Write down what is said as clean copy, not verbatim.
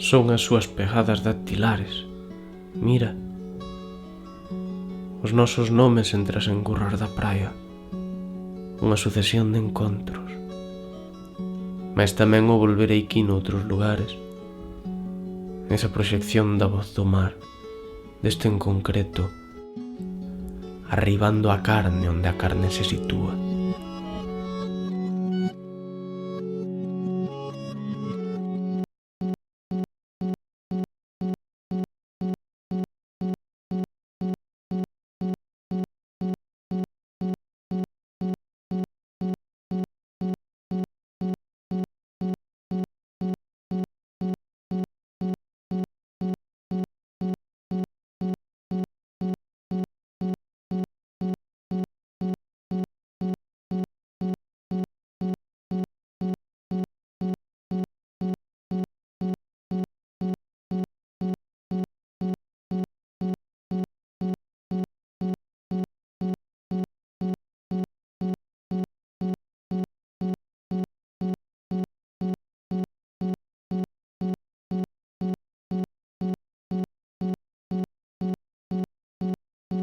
Son as súas pegadas dactilares. Mira, os nosos nomes entre as engurras da praia. Unha sucesión de encontros. Mais tamén o volverei aquí noutros lugares. Esa proxección da voz do mar, deste en concreto, arribando a carne onde a carne se sitúa.